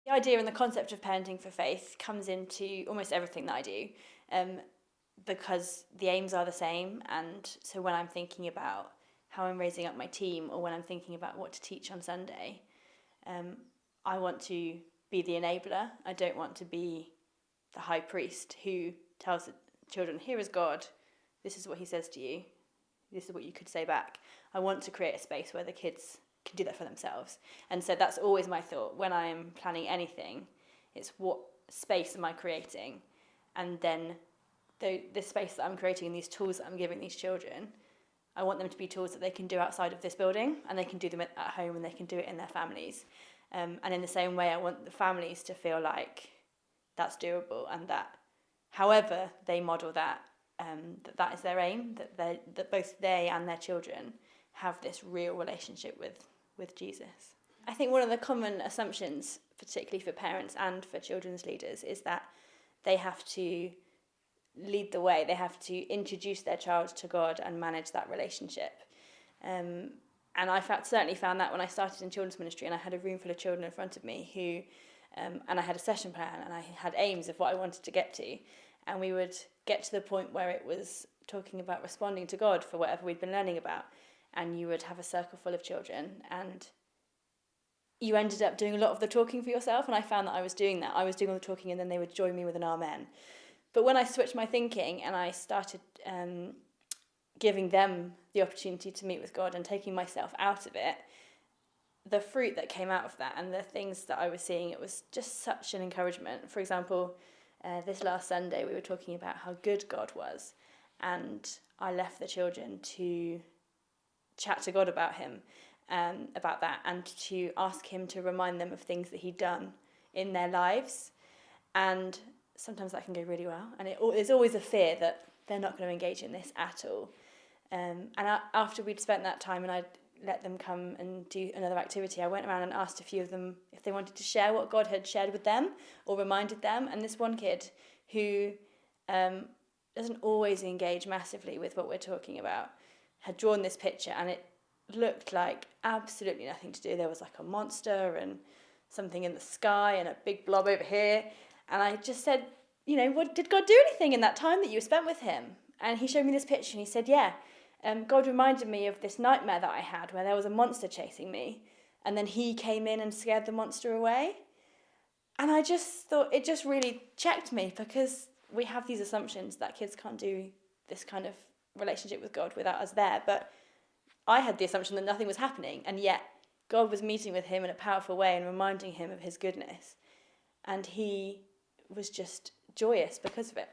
The idea and the concept of parenting for faith comes into almost everything that I do, because the aims are the same. And so when I'm thinking about how I'm raising up my team, or when I'm thinking about what to teach on Sunday, I want to be the enabler. I don't want to be the high priest who tells the children, here is God, this is what he says to you, this is what you could say back. I want to create a space where the kids can do that for themselves. And so that's always my thought when I am planning anything. It's what space am I creating? And then the space that I'm creating and these tools that I'm giving these children, I want them to be tools that they can do outside of this building, and they can do them at home, and they can do it in their families. And in the same way, I want the families to feel like that's doable, and that however they model that, that is their aim, that both they and their children have this real relationship with Jesus. I think one of the common assumptions, particularly for parents and for children's leaders, is that they have to lead the way. They have to introduce their child to God and manage that relationship. And I certainly found that when I started in children's ministry, and I had a room full of children in front of me who, and I had a session plan, and I had aims of what I wanted to get to. And we would get to the point where it was talking about responding to God for whatever we'd been learning about. And you would have a circle full of children, and you ended up doing a lot of the talking for yourself. And I found that I was doing that. I was doing all the talking, and then they would join me with an amen. But when I switched my thinking and I started giving them the opportunity to meet with God and taking myself out of it, the fruit that came out of that and the things that I was seeing, it was just such an encouragement. For example, this last Sunday we were talking about how good God was, and I left the children to chat to God about him, about that, and to ask him to remind them of things that he'd done in their lives. And sometimes that can go really well, and there's always a fear that they're not going to engage in this at all. After we'd spent that time and I'd let them come and do another activity, I went around and asked a few of them if they wanted to share what God had shared with them or reminded them. And this one kid who doesn't always engage massively with what we're talking about had drawn this picture, and it looked like absolutely nothing to do. There was like a monster and something in the sky and a big blob over here. And I just said, what did God do anything in that time that you spent with him? And he showed me this picture, and he said, yeah, God reminded me of this nightmare that I had where there was a monster chasing me, and then he came in and scared the monster away. And I just thought, it just really checked me, because we have these assumptions that kids can't do this kind of relationship with God without us there. But I had the assumption that nothing was happening, and yet God was meeting with him in a powerful way and reminding him of his goodness. And he was just joyous because of it.